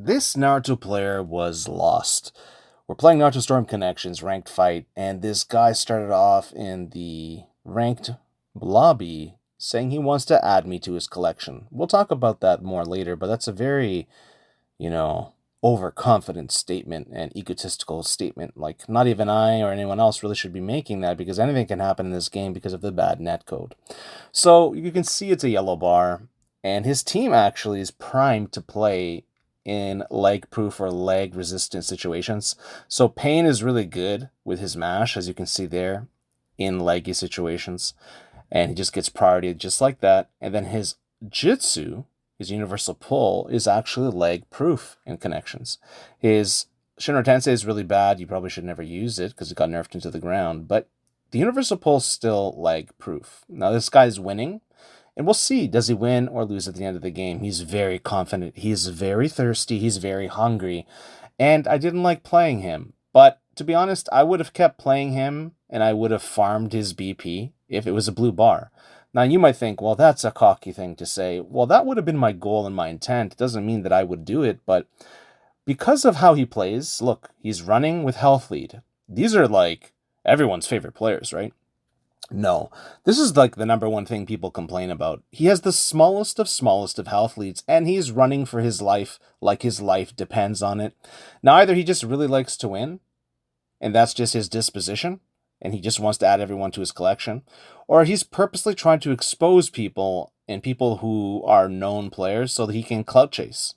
This Naruto player was lost. We're playing Naruto Storm Connections ranked fight, and this guy started off in the ranked lobby saying he wants to add me to his collection. We'll talk about that more later, but that's a very, you know, overconfident statement and egotistical statement. Like, not even I or anyone else really should be making that because anything can happen in this game because of the bad netcode. So you can see it's a yellow bar, and his team actually is primed to play in lag proof or lag resistant situations. So Pain is really good with his mash, as you can see there, in laggy situations. And he just gets priority just like that. And then his Jutsu, his universal pull, is actually lag proof in connections. His Shinra Tensei is really bad. You probably should never use it because it got nerfed into the ground. But the universal pull is still lag proof. Now this guy's winning. And we'll see, does he win or lose at the end of the game? He's very confident. He's very thirsty. He's very hungry. And I didn't like playing him. But to be honest, I would have kept playing him and I would have farmed his BP if it was a blue bar. Now, you might think, well, that's a cocky thing to say. Well, that would have been my goal and my intent. It doesn't mean that I would do it, but because of how he plays, look, he's running with health lead. These are like everyone's favorite players, right? No, this is like the number one thing people complain about. He has the smallest of health leads, and he's running for his life like his life depends on it. Now, either he just really likes to win, and that's just his disposition, and he just wants to add everyone to his collection, or he's purposely trying to expose people and people who are known players so that he can clout chase.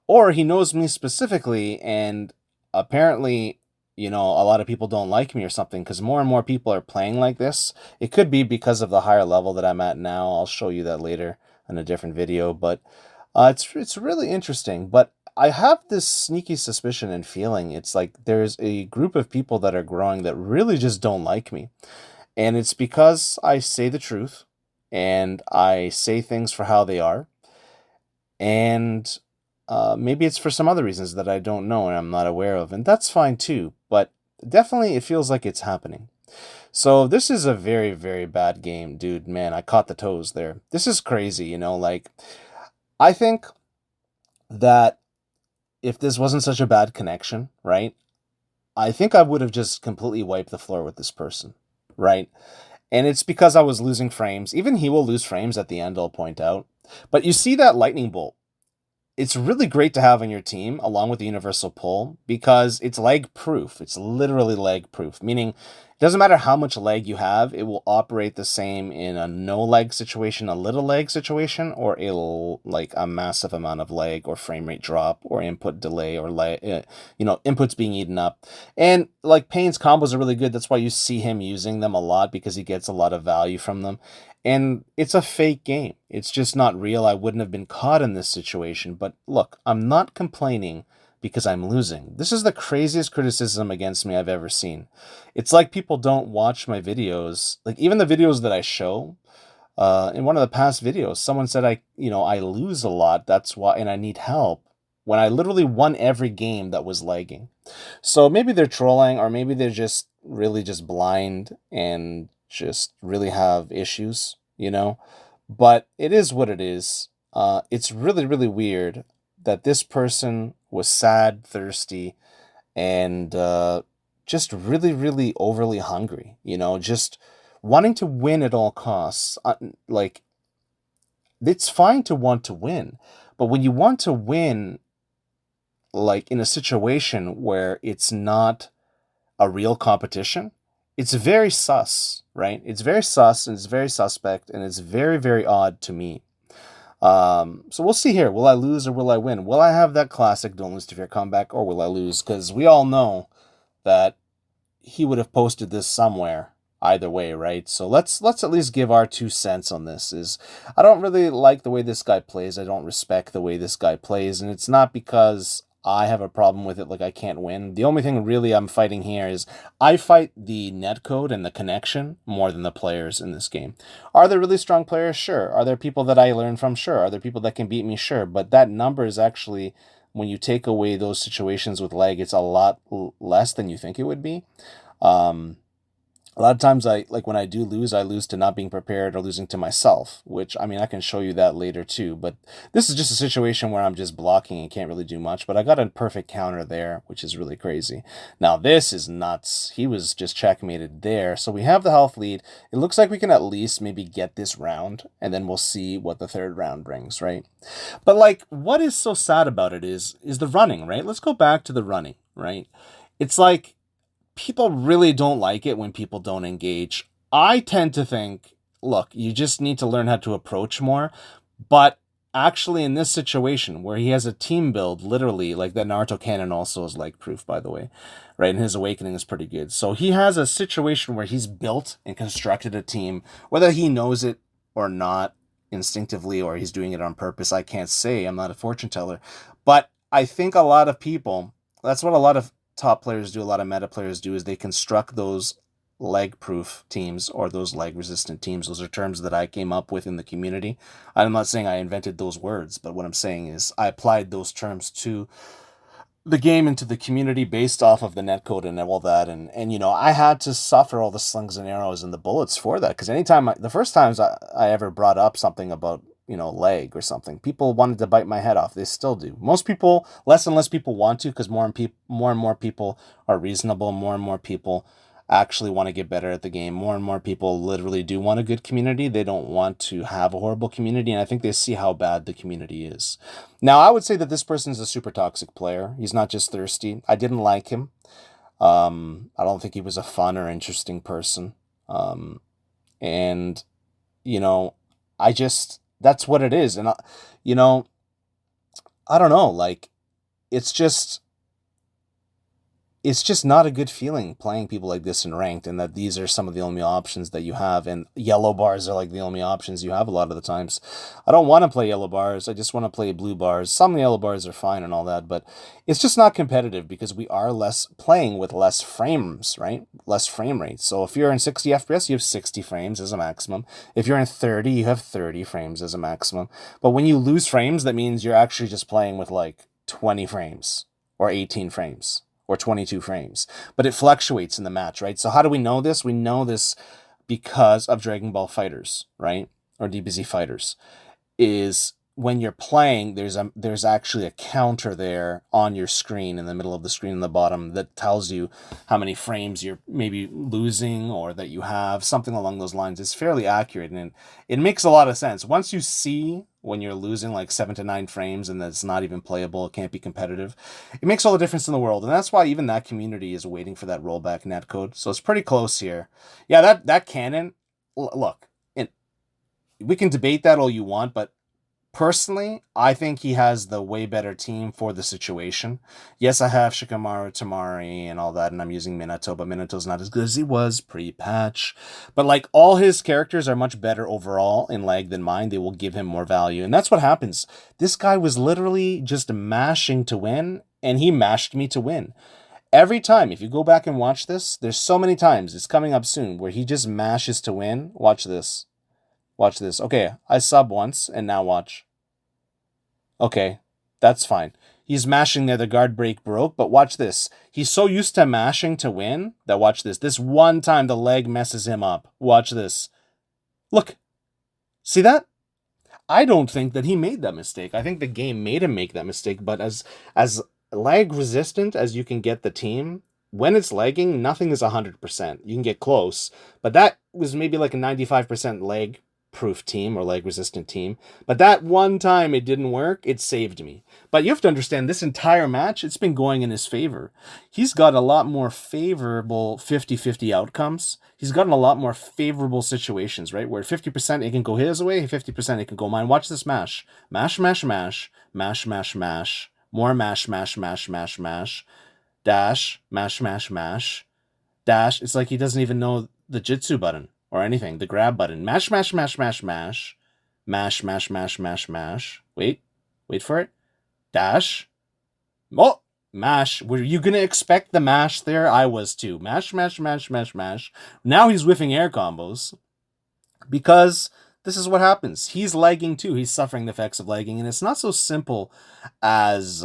Or he knows me specifically, and apparently a lot of people don't like me or something because more and more people are playing like this. It could be because of the higher level that I'm at now. I'll show you that later in a different video, but it's really interesting. But I have this sneaky suspicion and feeling it's like there's a group of people that are growing that really just don't like me. And it's because I say the truth and I say things for how they are. And maybe it's for some other reasons that I don't know and I'm not aware of, and that's fine too, but definitely it feels like it's happening. So this is a very, very bad game, dude. Man, I caught the toes there. This is crazy, like, I think that if this wasn't such a bad connection, right, I think I would have just completely wiped the floor with this person, right? And it's because I was losing frames. Even he will lose frames at the end, I'll point out. But you see that lightning bolt. It's really great to have on your team along with the universal pull because it's lag proof. It's literally lag proof, meaning it doesn't matter how much lag you have, it will operate the same in a no lag situation, a little lag situation, or a massive amount of lag or frame rate drop or input delay or inputs being eaten up. And like Pain's combos are really good. That's why you see him using them a lot because he gets a lot of value from them. And it's a fake game. It's just not real. I wouldn't have been caught in this situation. But look, I'm not complaining because I'm losing. This is the craziest criticism against me I've ever seen. It's like people don't watch my videos. Like even the videos that I show, in one of the past videos, someone said I lose a lot. That's why, and I need help. When I literally won every game that was lagging. So maybe they're trolling or maybe they're just really just blind and just really have issues, but it is what it is. It's really, really weird that this person was sad, thirsty, and just really, really overly hungry, just wanting to win at all costs. Like, it's fine to want to win, but when you want to win, like in a situation where it's not a real competition, it's very sus, right? It's very sus and it's very suspect and it's very, very odd to me. So we'll see here. Will I lose or will I win? Will I have that classic Don't Lose to Fear comeback or will I lose? Because we all know that he would have posted this somewhere either way, right? So let's at least give our 2 cents on this. I don't really like the way this guy plays. I don't respect the way this guy plays, and it's not because I have a problem with it, like I can't win. The only thing really I'm fighting here is I fight the netcode and the connection more than the players in this game. Are there really strong players? Sure. Are there people that I learn from? Sure. Are there people that can beat me? Sure. But that number is actually, when you take away those situations with lag, it's a lot less than you think it would be. A lot of times when I do lose, I lose to not being prepared or losing to myself, which I mean I can show you that later too. But this is just a situation where I'm just blocking and can't really do much. But I got a perfect counter there, which is really crazy. Now this is nuts. He was just checkmated there. So we have the health lead. It looks like we can at least maybe get this round, and then we'll see what the third round brings, right? But like what is so sad about it is the running, right? Let's go back to the running, right? It's like people really don't like it when people don't engage. I tend to think, look, you just need to learn how to approach more. But actually, in this situation where he has a team build, literally, like that Naruto cannon also is like proof, by the way, right? And his awakening is pretty good. So he has a situation where he's built and constructed a team, whether he knows it or not instinctively or he's doing it on purpose. I can't say. I'm not a fortune teller. But I think a lot of people, that's what a lot of top players do, a lot of meta players do, is they construct those leg proof teams or those leg resistant teams. Those are terms that I came up with in the community. I'm not saying I invented those words, but what I'm saying is I applied those terms to the game and to the community based off of the netcode and all that. And you know, I had to suffer all the slings and arrows and the bullets for that. Because the first times I ever brought up something about, you know, leg or something, people wanted to bite my head off. They still do. Most people, less and less people want to, because more and more people are reasonable. More and more people actually want to get better at the game. More and more people literally do want a good community. They don't want to have a horrible community, and I think they see how bad the community is. Now, I would say that this person is a super toxic player. He's not just thirsty. I didn't like him. I don't think he was a fun or interesting person. And, you know, that's what it is. And, you know, I don't know, like, it's just not a good feeling playing people like this in ranked, and that these are some of the only options that you have, and yellow bars are like the only options you have a lot of the times. I don't want to play yellow bars. I just want to play blue bars. Some yellow bars are fine and all that, but it's just not competitive because we are playing with less frames, right? Less frame rates. So if you're in 60 FPS, you have 60 frames as a maximum. If you're in 30, you have 30 frames as a maximum. But when you lose frames, that means you're actually just playing with like 20 frames or 18 frames or 22 frames, but it fluctuates in the match, right? So how do we know this? We know this because of Dragon Ball Fighters, right? Or DBZ Fighters. Is when you're playing, there's actually a counter there on your screen, in the middle of the screen in the bottom, that tells you how many frames you're maybe losing or that you have, something along those lines. It's fairly accurate, and it makes a lot of sense. Once you see when you're losing like 7 to 9 frames and that's not even playable, it can't be competitive, it makes all the difference in the world. And that's why even that community is waiting for that rollback netcode. So it's pretty close here. Yeah, that cannon, look, we can debate that all you want, but personally, I think he has the way better team for the situation. Yes, I have Shikamaru, Tamari, and all that, and I'm using Minato, but Minato's not as good as he was pre-patch. But like, all his characters are much better overall in lag than mine. They will give him more value, and that's what happens. This guy was literally just mashing to win, and he mashed me to win. Every time, if you go back and watch this, there's so many times, it's coming up soon, where he just mashes to win. Watch this. Watch this. Okay, I sub once, and now watch. Okay, that's fine. He's mashing there, the guard break broke, but watch this. He's so used to mashing to win that watch this. This one time the leg messes him up. Watch this. Look. See that? I don't think that he made that mistake. I think the game made him make that mistake, but as lag resistant as you can get the team, when it's lagging, nothing is 100%. You can get close, but that was maybe like a 95% lag proof team or leg resistant team. But that one time it didn't work, it saved me. But you have to understand, this entire match, it's been going in his favor. He's got a lot more favorable 50-50 outcomes. He's gotten a lot more favorable situations, right? Where 50% it can go his way, 50% it can go mine. Watch this mash. Mash, mash, mash. Mash, mash, mash. More mash, mash, mash, mash, mash. Dash, mash, mash, mash. Dash. It's like he doesn't even know the Jitsu button or anything. The grab button. Mash, mash, mash, mash, mash. Mash, mash, mash, mash, mash. Wait for it. Dash. Oh, mash. Were you going to expect the mash there? I was too. Mash, mash, mash, mash, mash. Now he's whiffing air combos because this is what happens. He's lagging too. He's suffering the effects of lagging, and it's not so simple as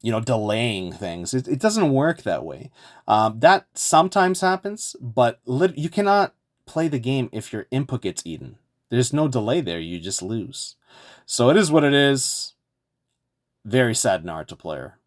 delaying things. It doesn't work that way. That sometimes happens, but you cannot play the game if your input gets eaten. There's no delay there. You just lose. So it is what it is. Very sad Naruto player.